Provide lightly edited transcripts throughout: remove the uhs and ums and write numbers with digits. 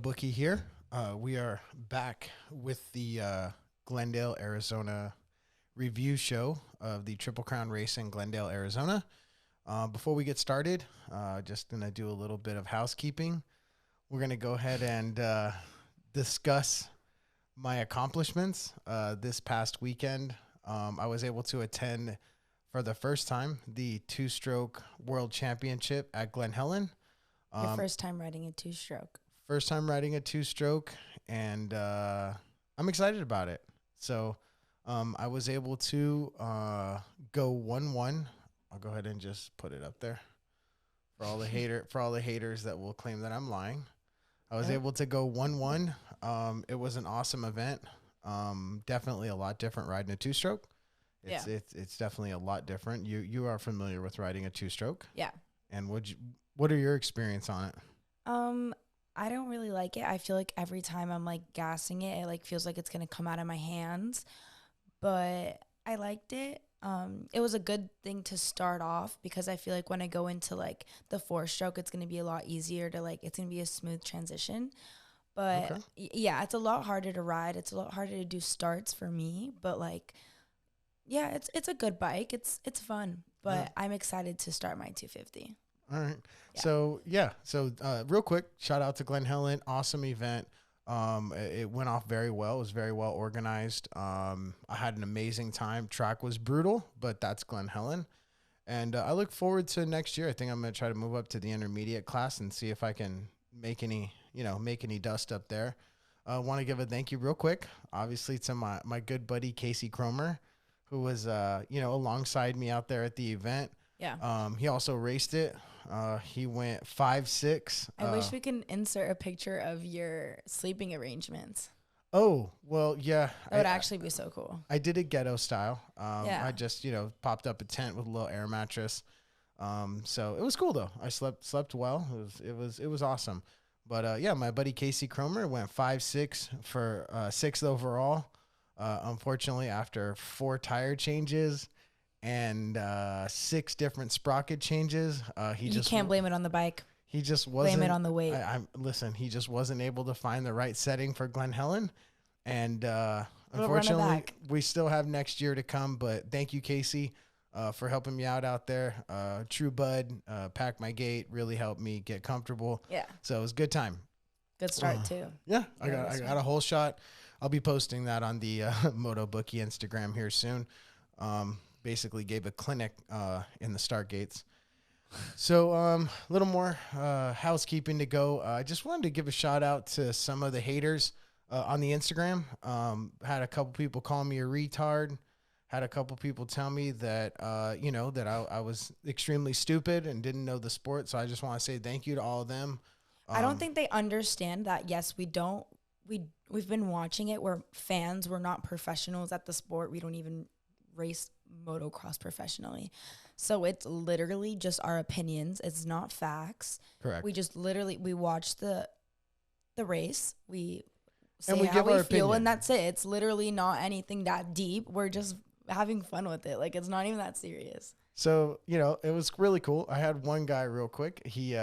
Motobookie here. We are back with the Glendale, Arizona review show of the Triple Crown race in Glendale, Arizona. Before we get started, just going to do a little bit of housekeeping. We're going to go ahead and discuss my accomplishments this past weekend. I was able to attend for the first time the two-stroke world championship at Glen Helen. Your first time riding a two-stroke. First time riding a two-stroke, and I'm excited about it. So I was able to go 1-1. I'll go ahead and just put it up there for all the haters that will claim that I'm lying. I was able to go 1-1. It was an awesome event. Definitely a lot different riding a two-stroke. It's definitely a lot different. You are familiar with riding a two-stroke? Yeah. And what are your experience on it? I don't really like it. I feel like every time I'm like gassing it, it like feels like it's gonna come out of my hands. But I liked it. It was a good thing to start off because I feel like when I go into like the four-stroke, it's gonna be a lot easier to it's gonna be a smooth transition. But Okay. Yeah, it's a lot harder to ride. It's a lot harder to do starts for me. But yeah, it's a good bike. It's fun. But I'm excited to start my 250. All right. Yeah. So real quick, shout out to Glen Helen. Awesome event. It went off very well. It was very well organized. I had an amazing time. Track was brutal, but that's Glen Helen. And I look forward to next year. I think I'm going to try to move up to the intermediate class and see if I can make any dust up there. I want to give a thank you real quick, obviously, to my good buddy, Casey Cromer, who was, alongside me out there at the event. Yeah. He also raced it. He went 5-6. I wish we can insert a picture of your sleeping arrangements. Oh, well, yeah. That would actually be so cool. I did it ghetto style. Yeah. I just, popped up a tent with a little air mattress. So it was cool though. I slept well. It was awesome. But my buddy Casey Cromer went 5-6 for 6th overall. Unfortunately, after 4 tire changes and 6 different sprocket changes, You can't blame it on the bike. He just wasn't. Blame it on the weight. Listen, he just wasn't able to find the right setting for Glen Helen. And run it unfortunately, back. we still have next year to come. But thank you, Casey, for helping me out there. True Bud, Pack My Gate, really helped me get comfortable. Yeah. So it was a good time. Good start, too. Yeah, I got a whole shot. I'll be posting that on the Motobookie Instagram here soon. Basically gave a clinic in the start gates. So a little more housekeeping to go. I just wanted to give a shout out to some of the haters on the Instagram. Had a couple people call me a retard. Had a couple people tell me that, that I was extremely stupid and didn't know the sport. So I just want to say thank you to all of them. I don't think they understand that. Yes, we've been watching it. We're fans. We're not professionals at the sport. We don't even race motocross professionally. So it's literally just our opinions. It's not facts. Correct. We just we watch the race. We say And we how give we our feel, opinion. and that's it. It's literally not anything that deep. We're just having fun with it. It's not even that serious. So, it was really cool. I had one guy real quick. He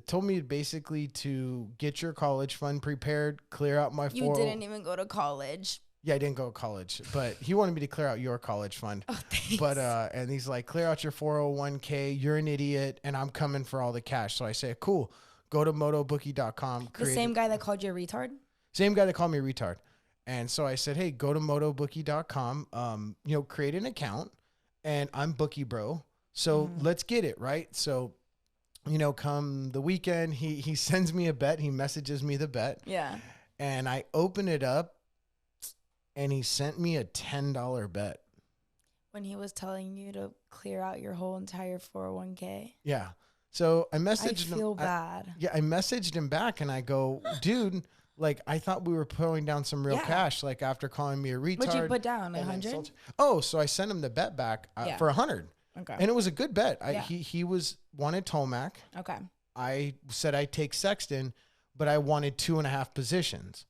told me basically to get your college fund prepared, clear out my You didn't even go to college. Yeah, I didn't go to college, but he wanted me to clear out your college fund. Oh, thanks. But and he's like, clear out your 401k. You're an idiot, and I'm coming for all the cash. So I say, cool. Go to motobookie.com. The same guy that called you a retard? Same guy that called me a retard. And so I said, hey, go to motobookie.com. Create an account, and I'm Bookie Bro. So let's get it, right? So, come the weekend, he sends me a bet. He messages me the bet. Yeah. And I open it up. And he sent me a $10 bet. When he was telling you to clear out your whole entire 401k. Yeah. So I messaged him. I feel bad. I messaged him back and I go, dude, I thought we were pulling down some real cash, after calling me a retard. What'd you put down, 100? Oh, so I sent him the bet back for 100. Okay. And it was a good bet. He wanted Tomac. Okay. I said I'd take Sexton, but I wanted 2.5 positions.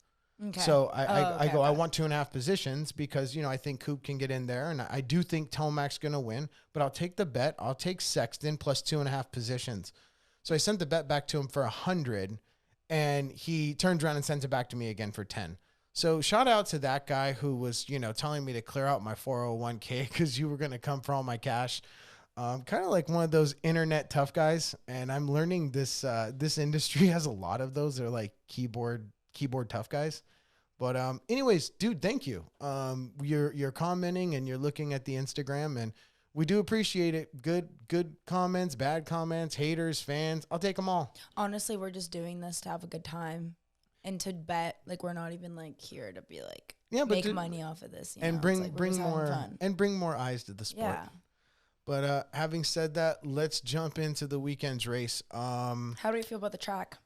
Okay. So I want 2.5 positions because, I think Coop can get in there. And I do think Tomac's going to win. But I'll take the bet. I'll take Sexton plus 2.5 positions. So I sent the bet back to him for 100. and he turns around and sends it back to me again for 10. So shout out to that guy who was, telling me to clear out my 401k because you were going to come for all my cash. Kind of like one of those internet tough guys. And I'm learning this industry has a lot of those. They're like keyboard tough guys. But anyways, dude, thank you. You're commenting and you're looking at the Instagram, and we do appreciate it. Good comments, bad comments, haters, fans. I'll take them all. Honestly, we're just doing this to have a good time and to bet. Like, we're not even like here to be like make money off of this. And bring more eyes to the sport. Yeah. But having said that, let's jump into the weekend's race. How do you feel about the track?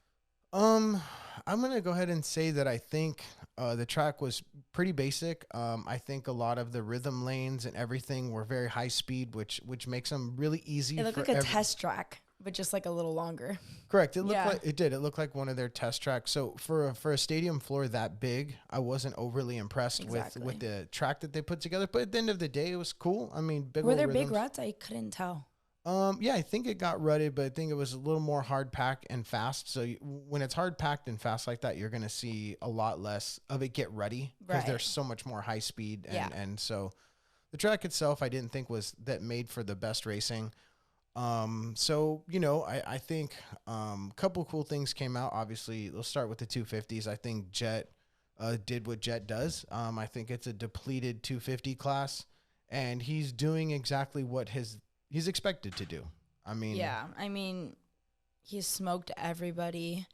I'm gonna go ahead and say that I think the track was pretty basic. I think a lot of the rhythm lanes and everything were very high speed, which makes them really easy. It looked like a test track, but just like a little longer. Correct. It looked like one of their test tracks. So for a stadium floor that big, I wasn't overly impressed with the track that they put together. But at the end of the day, it was cool. I mean, were there big ruts? I couldn't tell. Yeah, I think it got rutted, but I think it was a little more hard packed and fast. So when it's hard packed and fast like that, you're going to see a lot less of it get rutty because there's so much more high speed. And so the track itself, I didn't think was that made for the best racing. So, I think a couple cool things came out. Obviously, let's start with the 250s. I think Jet did what Jet does. I think it's a depleted 250 class, and he's doing exactly what he's expected to do. I mean, he smoked everybody.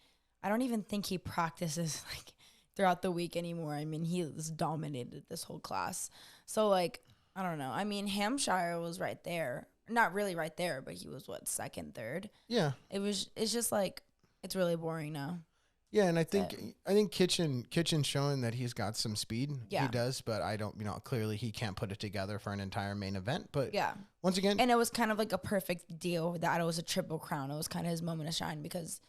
I don't even think he practices like throughout the week anymore. I mean, he's dominated this whole class. So like, I don't know. I mean, Hampshire was right there. Not really right there, but he was second, third. Yeah. It's just like, it's really boring now. Yeah, and I think Kitchen's showing that he's got some speed. Yeah. He does, but I don't, clearly he can't put it together for an entire main event. But yeah, once again, and it was kind of like a perfect deal that it was a Triple Crown. It was kind of his moment of shine because,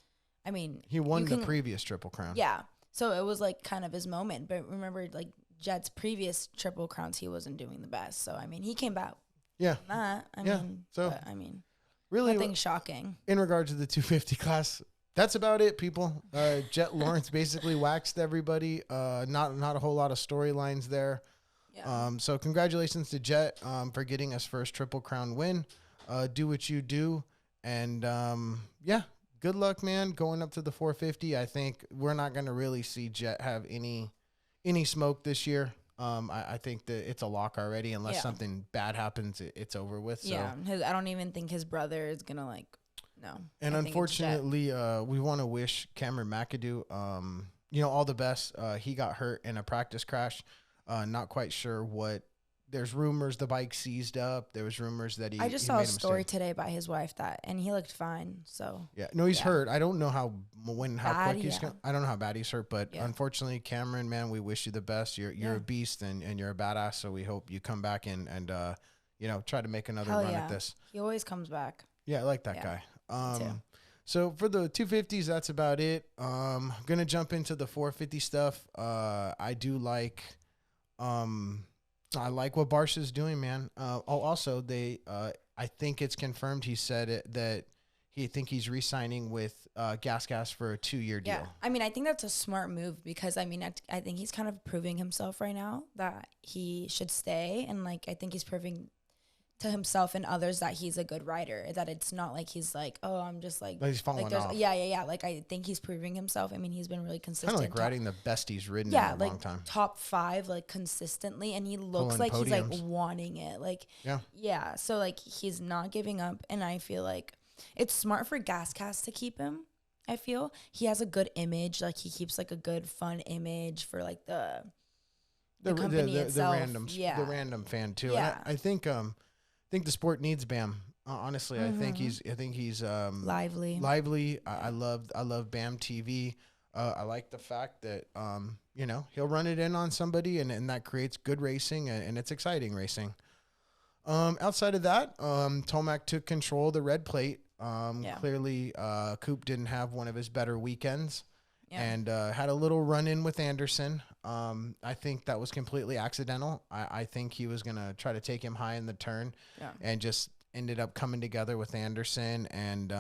I mean, he won the previous Triple Crown. Yeah, so it was like kind of his moment. But remember, like Jet's previous Triple Crowns, he wasn't doing the best. So I mean, he came back. Yeah. I mean, really nothing shocking in regards to the 250 class. That's about it, people. Jet Lawrence basically waxed everybody. Not a whole lot of storylines there. Yeah. So congratulations to Jet for getting his first Triple Crown win. Do what you do. And, good luck, man, going up to the 450. I think we're not going to really see Jet have any smoke this year. I think that it's a lock already. Unless something bad happens, it's over with. So. Yeah, I don't even think his brother is going to, no. And unfortunately, we want to wish Cameron McAdoo, all the best. He got hurt in a practice crash. Not quite sure what. There's rumors the bike seized up. There was rumors that I just saw a story today by his wife and he looked fine. So yeah, no, he's hurt. I don't know how quick he's gonna. I don't know how bad he's hurt, but unfortunately, Cameron, man, we wish you the best. You're a beast and you're a badass. So we hope you come back and try to make another run at this. He always comes back. Yeah, I like that guy. So for the 250s, that's about it. Gonna jump into the 450 stuff. I do like, I like what Barsh is doing, man. Also I think it's confirmed. He said that he's re-signing with Gas for a 2-year deal. Yeah, I mean, I think that's a smart move because I think he's kind of proving himself right now that he should stay, and I think he's proving to himself and others that he's a good rider, that it's not like he's like, oh, I'm just like he's falling off. Yeah. I think he's proving himself. I mean, he's been really consistent. Kind of riding the best he's ridden in a long time. Top 5 consistently, and he looks like podiums. He's wanting it. Yeah. So he's not giving up, and I feel like it's smart for Gascast to keep him. I feel he has a good image. He keeps a good fun image for the company itself. The random fan too. Yeah. And I think the sport needs Bam. Honestly, I think he's lively. I love Bam TV. I like the fact that he'll run it in on somebody, and that creates good racing, and it's exciting racing. Outside of that, Tomac took control of the red plate. Clearly, Coop didn't have one of his better weekends. And had a little run-in with Anderson. I think that was completely accidental. I think he was going to try to take him high in the turn and just ended up coming together with Anderson. And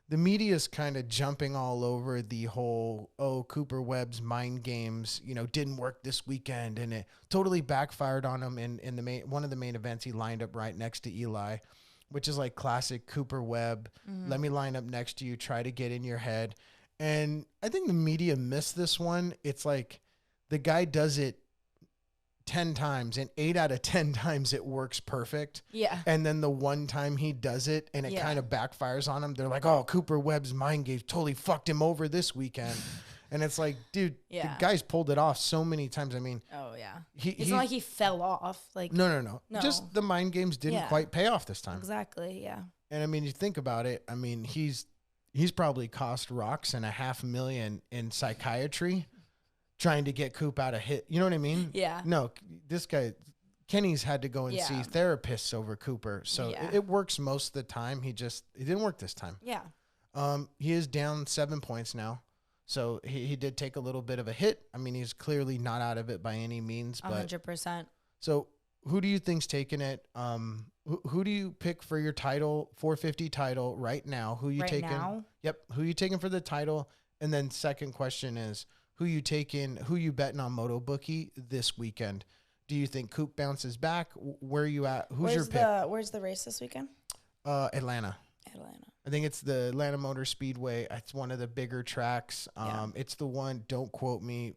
the media is kind of jumping all over the whole, oh, Cooper Webb's mind games, didn't work this weekend, and it totally backfired on him in the one of the main events. He lined up right next to Eli, which is like classic Cooper Webb. Let me line up next to you, try to get in your head. And I think the media missed this one. It's like the guy does it 10 times, and 8 out of 10 times it works perfect. Yeah. And then the one time he does it and it kind of backfires on him, they're like, oh, Cooper Webb's mind games totally fucked him over this weekend. And it's like, dude, the guy's pulled it off so many times. I mean, oh yeah, it's not like he fell off. Like no. Just the mind games didn't quite pay off this time. Exactly. Yeah. And I mean, you think about it. I mean, he's probably cost Roxon $500,000 in psychiatry trying to get Coop out of hit. You know what I mean? Yeah. No, this guy, Kenny's had to go and see therapists over Cooper. So it works most of the time. It didn't work this time. Yeah. He is down 7 points now. So he did take a little bit of a hit. I mean, he's clearly not out of it by any means. But 100%. So who do you think's taking it? Who do you pick for your title, 450 title right now? Who you taking? Now? Yep. Who you taking for the title? And then second question is, who you betting on Motobookie this weekend? Do you think Coop bounces back? Where are you at? Who's your pick? Where's the race this weekend? Atlanta. Atlanta. I think it's the Atlanta Motor Speedway. It's one of the bigger tracks. It's the one, don't quote me,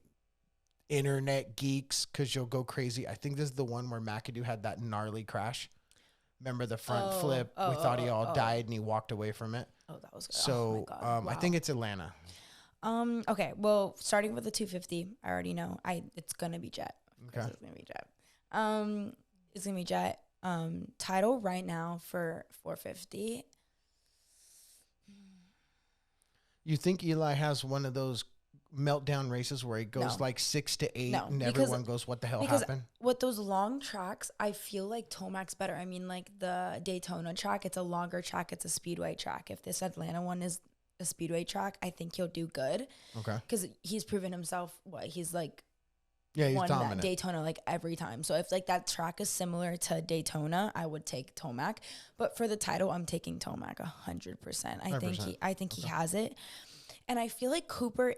internet geeks, because you'll go crazy. I think this is the one where McAdoo had that gnarly crash. Remember the front flip? We thought he died and he walked away from it. Oh, that was good. So Wow. I think it's Atlanta. Okay, well, starting with the 250, I already know. It's gonna be Jet. Okay. It's gonna be Jet. It's gonna be Jet. Title right now for 450. You think Eli has one of those meltdown races where he goes like 6 to 8 and everyone goes, what the hell happened? With those long tracks, I feel like Tomac's better. I mean, like the Daytona track, it's a longer track. It's a speedway track. If this Atlanta one is a speedway track, I think he'll do good. Okay. Because he's proven himself. He's like he's won dominant. that Daytona like every time. So if like that track is similar to Daytona, I would take Tomac. But for the title, I'm taking Tomac 100%. I think he has it. And I feel like Cooper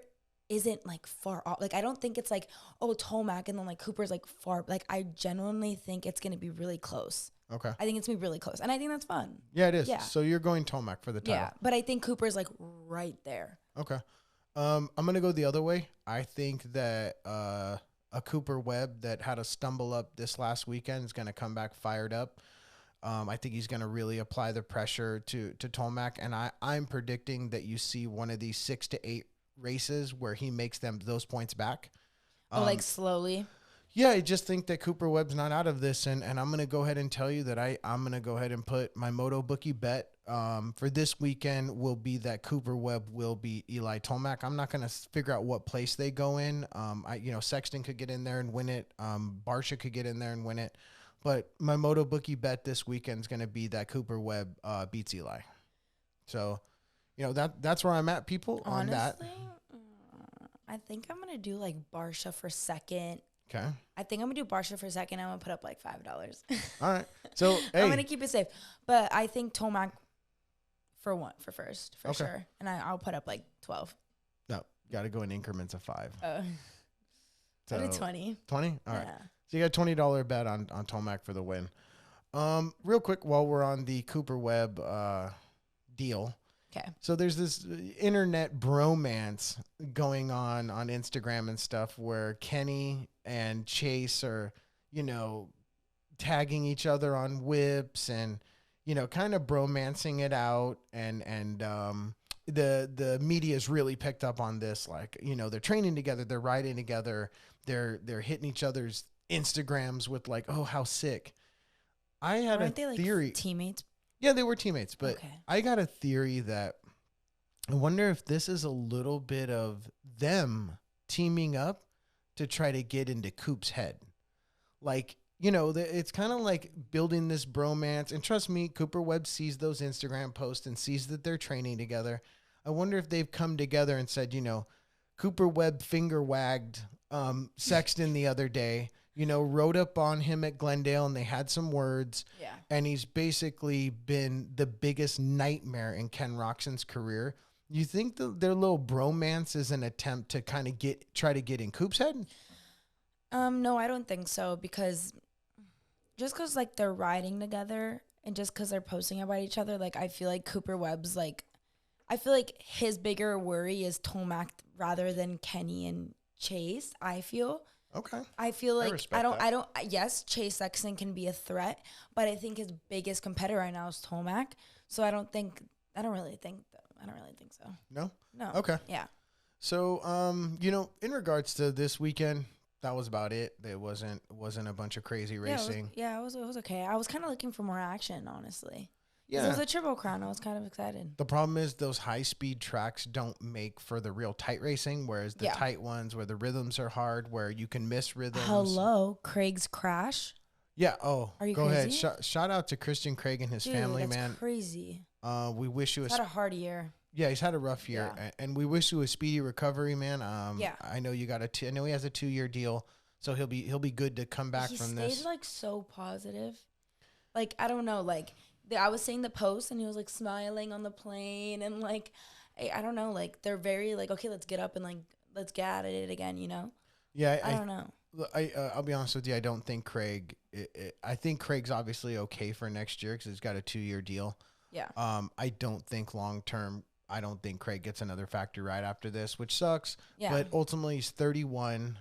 isn't like far off. Like I don't think it's like, oh, Tomac and then like Cooper's like far. Like I genuinely think it's gonna be really close. Okay. I think it's gonna be really close. And I think that's fun. Yeah, it is. Yeah. So you're going Tomac for the title. Yeah. But I think Cooper's like right there. Okay. I'm gonna go the other way. I think that a Cooper Webb that had a stumble up this last weekend is gonna come back fired up. I think he's going to really apply the pressure to Tomac, and I'm predicting that you see one of these 6 to 8 races where he makes those points back. Like slowly. Yeah, I just think that Cooper Webb's not out of this, and I'm going to go ahead and tell you that I'm going to go ahead and put my Motobookie bet for this weekend will be that Cooper Webb will be Eli Tomac. I'm not going to figure out what place they go in. Sexton could get in there and win it. Barsha could get in there and win it. But my Motobookie bet this weekend is going to be that Cooper Webb beats Eli. So, that's where I'm at, people. Honestly, on that. I think I'm going to do like Barsha for second. Okay. I think I'm going to do Barsha for second. I'm going to put up like $5. All right. So, hey. I'm going to keep it safe. But I think Tomac for first, for sure. And I'll put up like 12. No, got to go in increments of 5. So, I did 20. 20? All right. Yeah. So you got a $20 bet on Tomac for the win. Real quick, while we're on the Cooper Webb deal. Okay. So there's this internet bromance going on Instagram and stuff where Kenny and Chase are, tagging each other on whips and, kind of bromancing it out. And the media's really picked up on this. Like, they're training together, they're riding together, they're hitting each other's Instagrams with like, oh, how sick. I had a theory. Like teammates? Yeah, they were teammates, but I got a theory that I wonder if this is a little bit of them teaming up to try to get into Coop's head. Like, it's kind of like building this bromance. And trust me, Cooper Webb sees those Instagram posts and sees that they're training together. I wonder if they've come together and said, Cooper Webb finger wagged Sexton the other day. rode up on him at Glendale and they had some words. Yeah. And he's basically been the biggest nightmare in Ken Roxon's career. You think their little bromance is an attempt to kind of try to get in Coop's head? No, I don't think so, because just because like they're riding together and just because they're posting about each other, like I feel like Cooper Webb's like, I feel like his bigger worry is Tomac rather than Kenny and Chase. I feel. Okay. I feel like respect that. yes, Chase Sexton can be a threat, but I think his biggest competitor right now is Tomac. So I don't really think so. No? No. Okay. Yeah. So, in regards to this weekend, that was about it. There wasn't a bunch of crazy racing. It was okay. I was kind of looking for more action, honestly. Yeah. It was a Triple Crown. I was kind of excited. The problem is those high-speed tracks don't make for the real tight racing, whereas the tight ones where the rhythms are hard, where you can miss rhythms. Hello, Craig's crash. Yeah. Oh, Are you go crazy? ahead. Shout out to Christian Craig and his family, that's man. crazy. We wish you He's had a hard year. Yeah, he's had a rough year, and we wish you a speedy recovery, man. I know I know he has a 2-year deal, so he'll be good to come back from this. He stayed like so positive. Like I don't know, like I was seeing the post and he was like smiling on the plane and like I don't know, like they're very like, okay, let's get up and like let's get at it again, Yeah, I don't know. I'll be honest with you. I don't think Craig. I think Craig's obviously okay for next year because he's got a 2-year deal. Yeah. I don't think long term. I don't think Craig gets another factory ride after this, which sucks. Yeah. But ultimately, he's 31.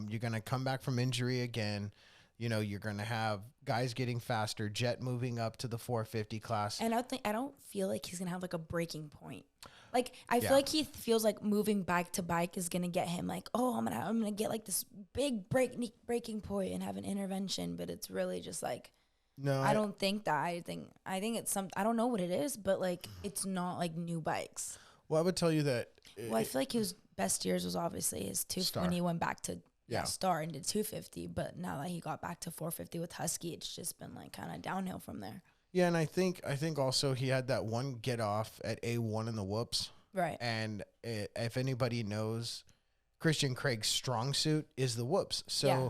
You're gonna come back from injury again. You're gonna have guys getting faster, Jet moving up to the 450 class. And I don't feel like he's gonna have like a breaking point. Like I feel like he feels like moving bike to bike is gonna get him like, oh, I'm gonna get like this big breaking point and have an intervention, but it's really just like. No, I don't think that. I think it's some. I don't know what it is, but like it's not like new bikes. Well, I would tell you that. I feel like his best years was obviously his when he went back to Star and did 250. But now that he got back to 450 with Husky, it's just been like kind of downhill from there. Yeah, and I think also he had that one get off at A1 in the whoops. Right. And if anybody knows, Christian Craig's strong suit is the whoops. So. Yeah.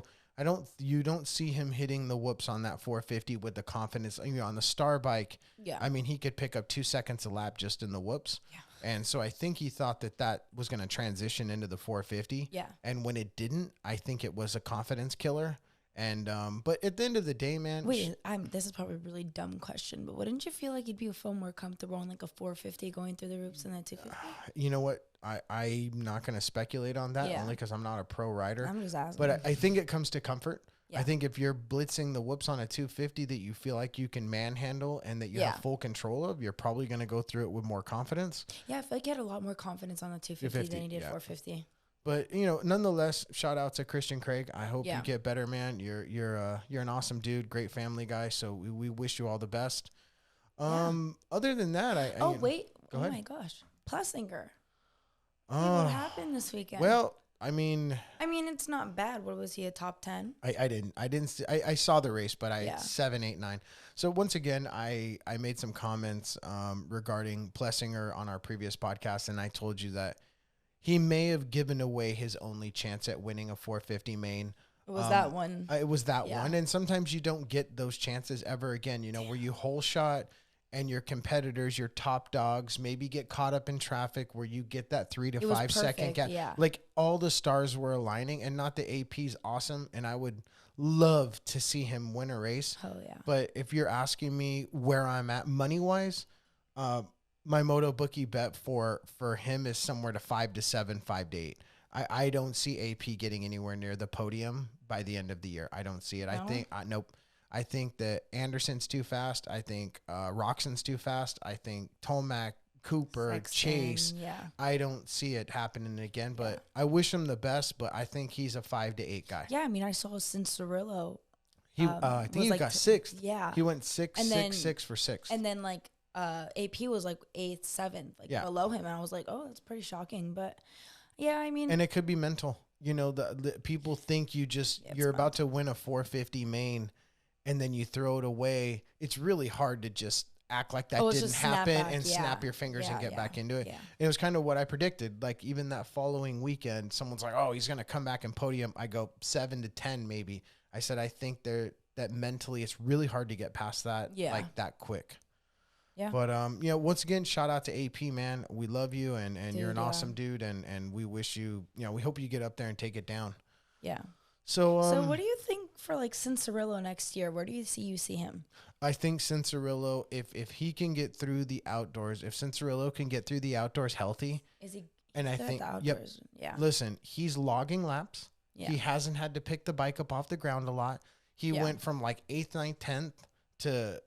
You don't see him hitting the whoops on that 450 with the confidence. On the Star bike, I mean, he could pick up 2 seconds a lap just in the whoops. Yeah. And so I think he thought that was going to transition into the 450. Yeah. And when it didn't, I think it was a confidence killer. And but at the end of the day, man. Wait, this is probably a really dumb question, but wouldn't you feel like you'd be feel more comfortable on like a 450 going through the loops than that 250? You know what? I'm not going to speculate on that only because I'm not a pro rider. I'm just asking. But I think it comes to comfort. Yeah. I think if you're blitzing the whoops on a 250 that you feel like you can manhandle and that you have full control of, you're probably going to go through it with more confidence. Yeah, I feel like he had a lot more confidence on the 250 than he did 450. But nonetheless, shout out to Christian Craig. I hope you get better, man. You're an awesome dude, great family guy. So we wish you all the best. Other than that, go ahead. My gosh, Plessinger. What happened this weekend? Well, I mean, it's not bad. What was he, a top 10? I saw the race, but 7, 8, 9. So once again, I made some comments regarding Plessinger on our previous podcast, and I told you that he may have given away his only chance at winning a 450 main. It was that one. It was that one. And sometimes you don't get those chances ever again, where you whole shot and your competitors, your top dogs, maybe get caught up in traffic where you get that 3 to 5 second gap. Yeah. Like all the stars were aligning, and not the AP's awesome. And I would love to see him win a race. Oh yeah. But if you're asking me where I'm at money wise, my Motobookie bet for him is somewhere to 5 to 7, 5 to 8. I don't see AP getting anywhere near the podium by the end of the year. I don't see it. No? I think nope. I think that Anderson's too fast. I think Roxon's too fast. I think Tomac, Cooper, Sexton, Chase. Yeah. I don't see it happening again. But I wish him the best. But I think he's a 5 to 8 guy. Yeah, I saw Cincerillo. I think he got 6th. Yeah, he went 6, 6 for 6. And then AP was like 8th, 7th, below him, and I was like, oh, that's pretty shocking. But yeah, and it could be mental. The people think you're about to win a 450 main, and then you throw it away. It's really hard to just act like that didn't happen and snap your fingers and get back into it. Yeah. It was kind of what I predicted. Like even that following weekend, someone's like, "Oh, he's gonna come back and podium." I go 7 to 10, maybe. I said I think that mentally it's really hard to get past that like that quick. Yeah. But once again, shout out to AP, man. We love you, and dude, you're an awesome dude, and we wish you, we hope you get up there and take it down. Yeah. So what do you think for like Cincerillo next year? Where do you see him? I think Cincerillo, if he can get through the outdoors, if Cincerillo can get through the outdoors healthy, is he? And I think, yeah. Listen, he's logging laps. Yeah. He hasn't had to pick the bike up off the ground a lot. He went from like 8th, 9th, 10th to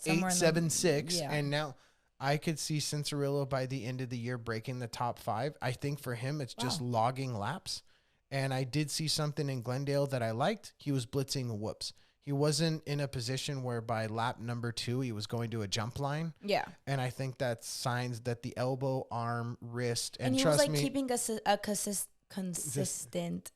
8, 7, 6, and now I could see Cincerillo by the end of the year breaking the top 5. I think for him, it's just logging laps. And I did see something in Glendale that I liked. He was blitzing whoops. He wasn't in a position where by lap number 2, he was going to a jump line. Yeah. And I think that's signs that the elbow, arm, wrist, and he trust was like me, keeping a consistent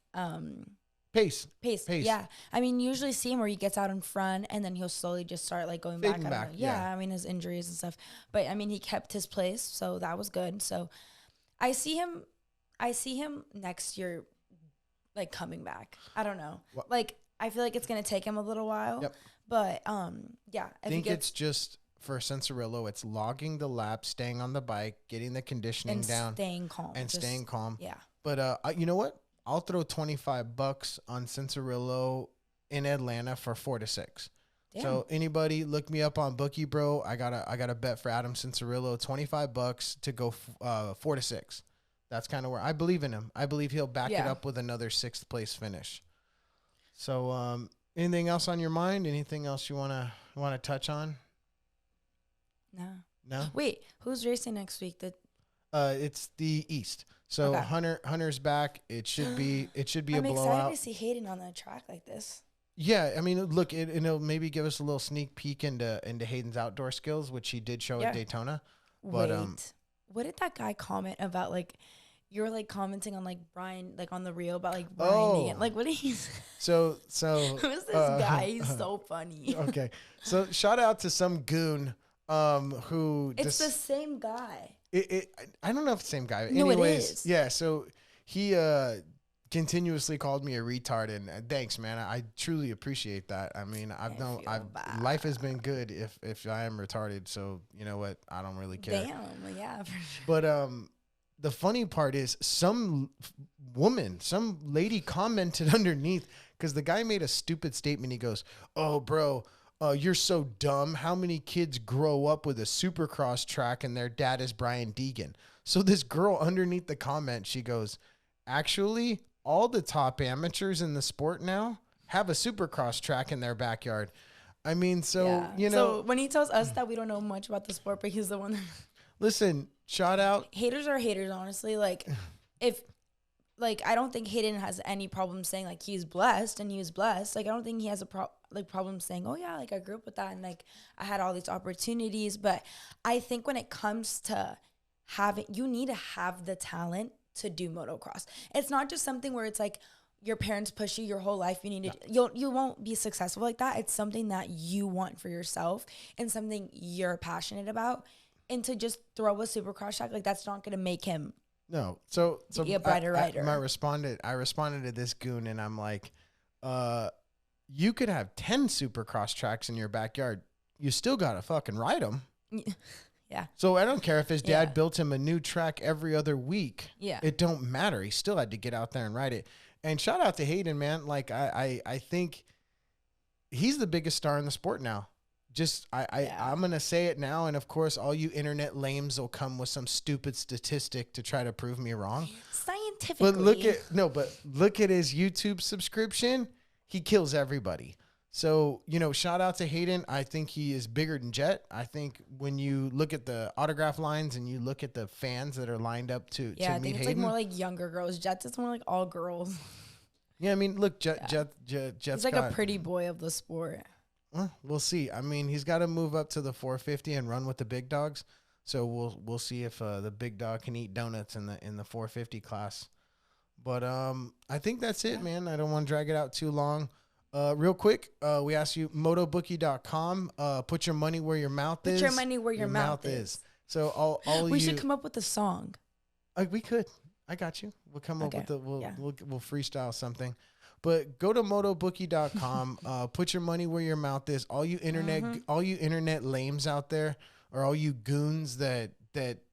pace. Yeah. I mean, you usually see him where he gets out in front and then he'll slowly just start like going Fading back. Yeah. I mean, his injuries and stuff. But I mean, he kept his place, so that was good. So I see him next year like coming back. I don't know. Well, like I feel like it's gonna take him a little while. Yep. But yeah. I think it's just for Cincerillo, it's logging the lap, staying on the bike, getting the conditioning down, staying calm. Yeah. But you know what? I'll throw $25 on Cincerillo in Atlanta for 4 to 6. Damn. So anybody look me up on Bookie, bro. I got a bet for Adam Cincerillo, $25 to go 4 to 6. That's kind of where I believe in him. I believe he'll back it up with another 6th place finish. So anything else on your mind? Anything else you wanna touch on? No. Wait, who's racing next week? It's the East. So Hunter's back. It should be a blowout. I'm excited to see Hayden on the track like this. Yeah, I mean, look, it'll maybe give us a little sneak peek into Hayden's outdoor skills, which he did show at Daytona. But what did that guy comment about? Like, you were like commenting on like Brian, like on the reel about like Brian. Like, what he's so who's this guy? He's so funny. Okay, so shout out to some goon who it's the same guy. I don't know if it's the same guy. No, anyways, it is. Yeah, so he continuously called me a retard, and thanks, man. I truly appreciate that. I mean, life has been good if I am retarded, so you know what? I don't really care. Damn, yeah, for sure. But the funny part is some lady commented underneath because the guy made a stupid statement. He goes, "Oh, bro, you're so dumb. How many kids grow up with a Supercross track and their dad is Brian Deegan?" So this girl underneath the comment, she goes, "Actually, all the top amateurs in the sport now have a Supercross track in their backyard." I mean, so So when he tells us that we don't know much about the sport, but he's the one that listen, shout out. Haters are haters, honestly. Like, if, like, I don't think Hayden has any problem saying, like, he's blessed and he was blessed. Like, I don't think he has a problem saying, oh, yeah, like, I grew up with that and, like, I had all these opportunities. But I think when it comes to you need to have the talent to do motocross. It's not just something where it's like your parents push you your whole life. You need to, you won't be successful like that. It's something that you want for yourself and something you're passionate about. And to just throw a Supercross track, like, that's not going to make him be a better rider. I responded to this goon, and I'm like, you could have 10 Supercross tracks in your backyard. You still got to fucking ride them. Yeah. So I don't care if his dad built him a new track every other week. Yeah. It don't matter. He still had to get out there and ride it. And shout out to Hayden, man. Like, I think he's the biggest star in the sport now. I'm going to say it now. And of course, all you internet lames will come with some stupid statistic to try to prove me wrong. Scientifically. But look at his YouTube subscription. He kills everybody. So, shout out to Hayden. I think he is bigger than Jet. I think when you look at the autograph lines and you look at the fans that are lined up to meet Hayden. Yeah, I think it's like more like younger girls. Jet's it's more like all girls. Yeah, I mean, look, Jet's he's like a pretty boy of the sport. Well, we'll see. I mean, he's got to move up to the 450 and run with the big dogs. So we'll see if the big dog can eat donuts in the 450 class. But I think that's it, man. I don't want to drag it out too long. Real quick, we ask you, motobookie.com. Put your money where your mouth is. Put your money where your mouth is. So we should come up with a song. We could. I got you. We'll come up with we'll freestyle something. But go to motobookie.com. Put your money where your mouth is. All you internet lames out there, or all you goons that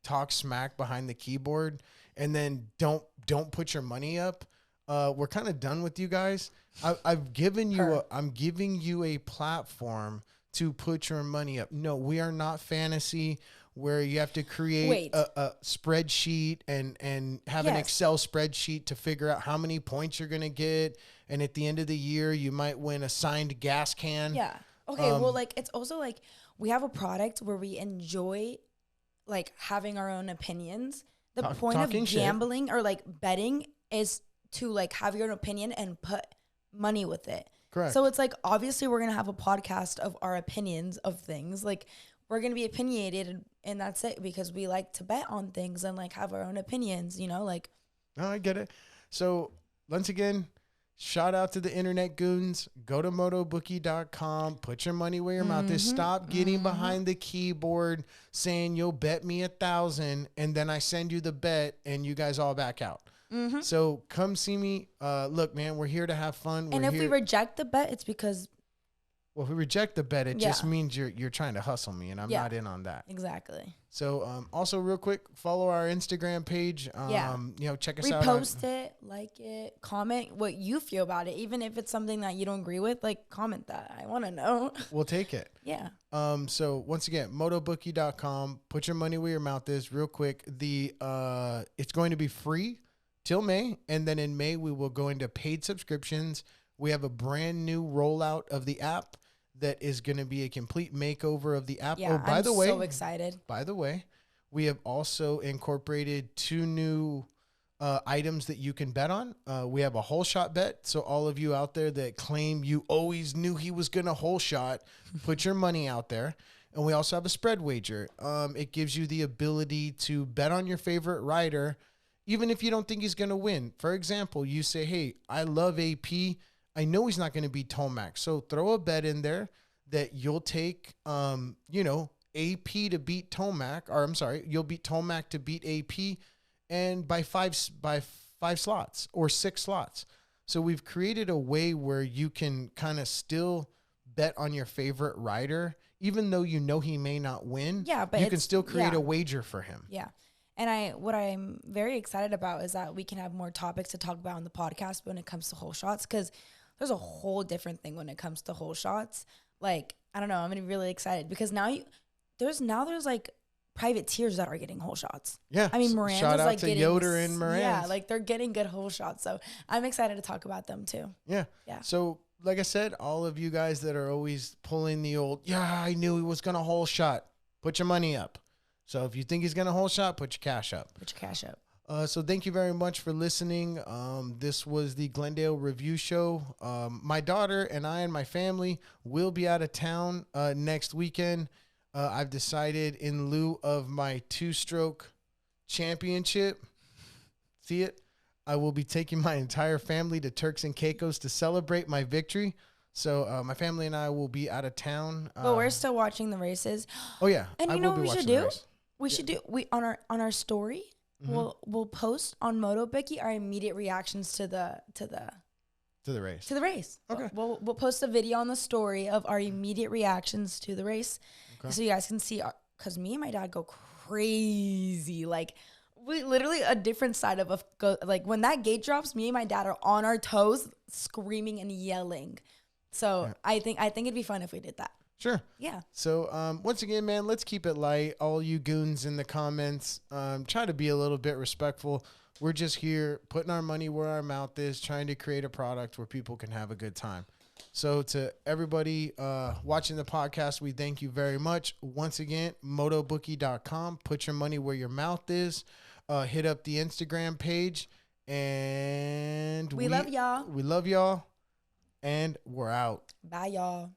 talk smack behind the keyboard and then don't put your money up. We're kind of done with you guys. I'm giving you a platform to put your money up. No, we are not fantasy where you have to create a spreadsheet and have an Excel spreadsheet to figure out how many points you're going to get. And at the end of the year, you might win a signed gas can. Yeah. Okay. Well, like, it's also like we have a product where we enjoy like having our own opinions. The point of gambling or like betting is to like have your own opinion and put money with it. Correct. So it's like, obviously we're going to have a podcast of our opinions of things. Like, we're going to be opinionated and that's it, because we like to bet on things and like have our own opinions, you know, like. No, I get it. So once again, shout out to the internet goons. Go to motobookie.com. Put your money where your mouth is. Stop getting behind the keyboard saying you'll bet me 1,000 and then I send you the bet and you guys all back out. So come see me. Look, man, we're here to have fun. And if we reject the bet, it's because. Well, if we reject the bet, it just means you're trying to hustle me, and I'm not in on that. Exactly. So, also real quick, follow our Instagram page. You know, check us out. Repost it, like it, comment what you feel about it. Even if it's something that you don't agree with, like, comment that. I want to know. We'll take it. Yeah. So once again, motobookie.com. Put your money where your mouth is. Real quick, it's going to be free till May, and then in May we will go into paid subscriptions. We have a brand new rollout of the app that is going to be a complete makeover of the app. Yeah, I'm so excited. By the way, we have also incorporated 2 new items that you can bet on. We have a whole shot bet. So all of you out there that claim you always knew he was going to whole shot, put your money out there. And we also have a spread wager. It gives you the ability to bet on your favorite rider, even if you don't think he's going to win. For example, you say, hey, I love AP. I know he's not going to beat Tomac. So throw a bet in there that you'll take, AP to beat Tomac, or I'm sorry, you'll beat Tomac to beat AP, and by five slots or 6 slots. So we've created a way where you can kind of still bet on your favorite rider, even though you know he may not win. Yeah, but you can still create a wager for him. Yeah. And what I'm very excited about is that we can have more topics to talk about on the podcast when it comes to whole shots, because there's a whole different thing when it comes to whole shots. Like, I don't know, I'm gonna be really excited because there's like private tiers that are getting whole shots. Yeah. I mean, Miranda's shout out like to getting Yoder and Miranda. Yeah, like they're getting good whole shots. So I'm excited to talk about them too. Yeah. Yeah. So like I said, all of you guys that are always pulling the old, I knew he was gonna whole shot, put your money up. So if you think he's gonna whole shot, put your cash up. Put your cash up. So thank you very much for listening. This was the Glendale Review Show. My daughter and I and my family will be out of town next weekend. I've decided, in lieu of my 2-stroke championship, I will be taking my entire family to Turks and Caicos to celebrate my victory. So my family and I will be out of town. But we're still watching the races. Oh yeah, and you know what we should do? We on our story. Mm-hmm. We'll post on Motobookie our immediate reactions to the race. Okay. We'll post a video on the story of our immediate reactions to the race, so you guys can see. Because me and my dad go crazy. Like, we literally a different side of like when that gate drops, me and my dad are on our toes, screaming and yelling. So yeah. I think it'd be fun if we did that. Sure. Yeah. So once again, man, let's keep it light. All you goons in the comments, try to be a little bit respectful. We're just here putting our money where our mouth is, trying to create a product where people can have a good time. So to everybody watching the podcast, we thank you very much. Once again, motobookie.com. Put your money where your mouth is. Hit up the Instagram page. And we love y'all. We love y'all. And we're out. Bye, y'all.